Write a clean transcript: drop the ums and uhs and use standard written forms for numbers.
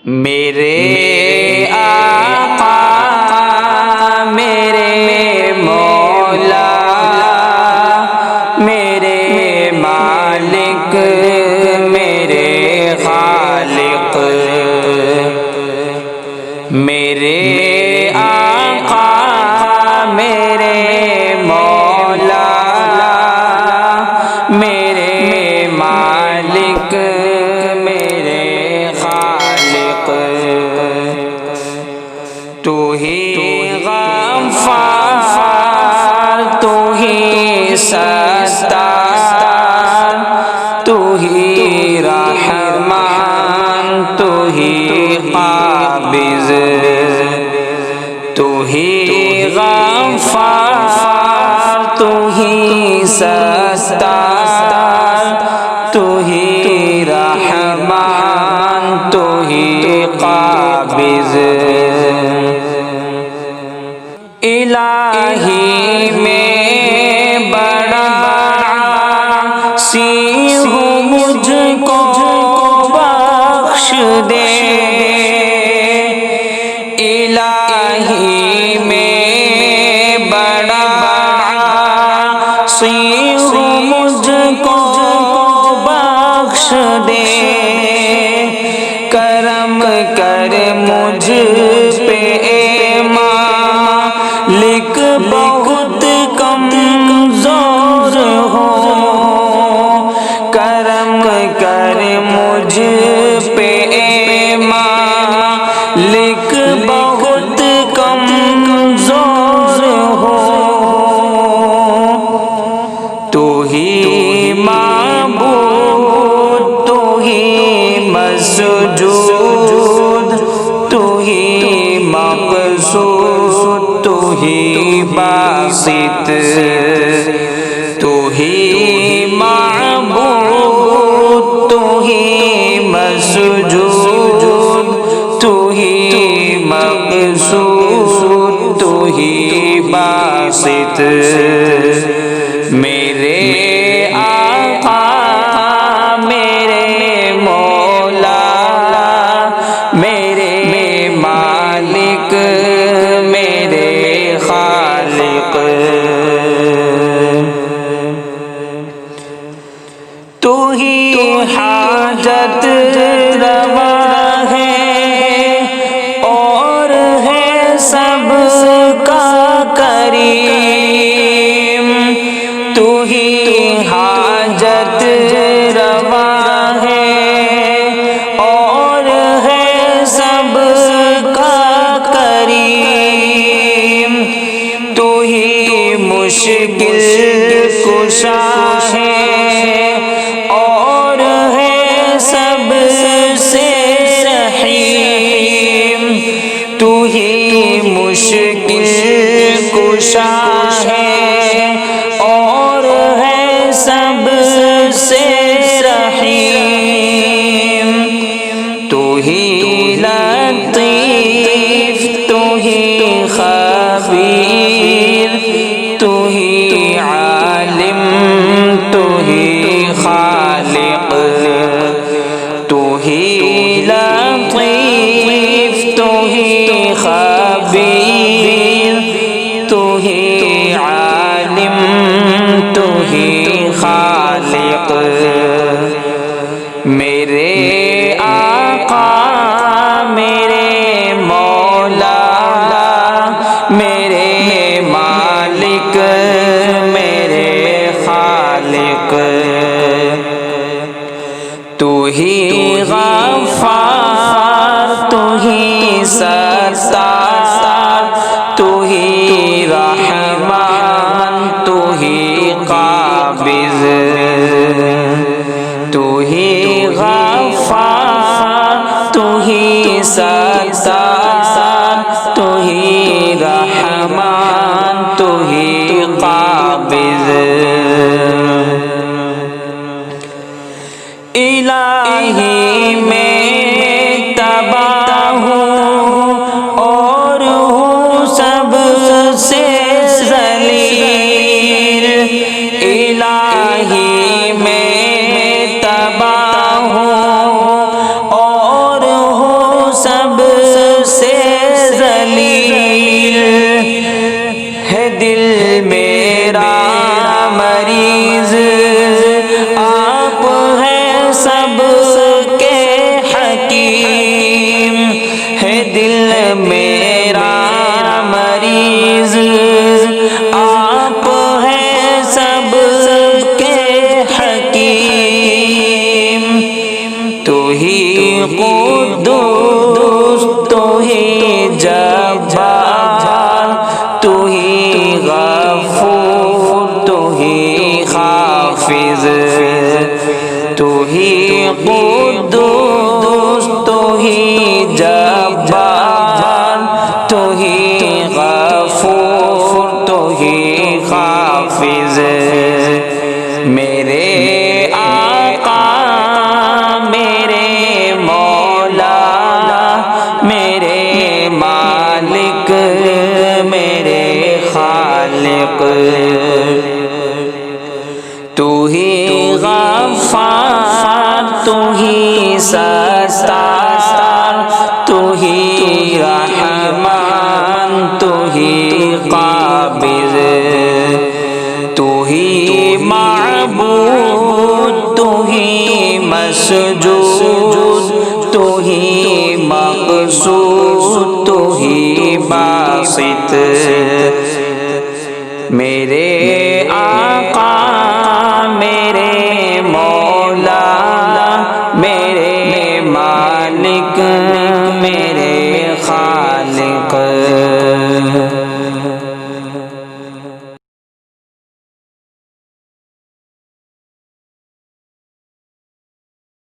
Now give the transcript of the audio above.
میرے آقا میرے مولا میرے مالک میرے خالق، میرے آقا میرے مولا میرے مالک میرے خالق، تو ہی غفار تو ہی ستار تو ہی رحمان تو ہی قابض، تو ہی غفار تو ہی ستار تو ہی رحمان تو ہی قابض، الہی میں بڑا سی ہوں مجھ کو بخش دے، الہی میں بڑا سی ہوں مجھ کو بخش دے، کرم کر مجھ پہ مالک بہت کمزور ہوں، کرم کر مجھ پہ مالک بہت کمزور ہوں، تو ہی معبود تو ہی مسجود تو ہی مقصود تو ہی باسط، تو ہی معبود تو ہی مسجود تو ہی مقصود تو ہی باسط، میرے آقا میرے مولا میرے مالک میرے خالق، تو ہی حاجت روا ہے اور ہے سب کا کریم، تو ہی حاجت روا ہے اور ہے سب کا کریم، تو ہی مشکل کشا ہے اور ہے سب سے رحیم، تو ہی مشکل کشا ہے اور ہے سب سے رحیم، تو ہی لطیف تو ہی خبیر تو ہی عالم تو ہی خالق، تو ہی لطیف تو ہی خبیر تو ہی عالم تو ہی خالق، میرے آقا میرے مولا میرے مالک میرے خالق، تو ہی غفار تو ہی ستار تو ہی رحمان تو ہی قابض، تو ہی غفار تو ہی ستار تو ہی رحمان تو ہی قابض، الہی میں تباہ ہوں اور ہوں سب سے ذلیل، الہی میں تباہ ہوں اور ہوں دل میرا مریض آپ ہیں سب کے حکیم تو ہی قدوس تو ہی جبار تو ہی غفور تو ہی حافظ تو ہی قدوس تو ہی جبار تو ہی غفور تو ہی حافظ میرے آقا میرے مولا میرے مالک میرے خالق تو ہی غفار تو ہی ستار تو ہی رحمان تو ہی قابض تو ہی معبود تو ہی مسجود تو ہی مقصود تو ہی باسط میرے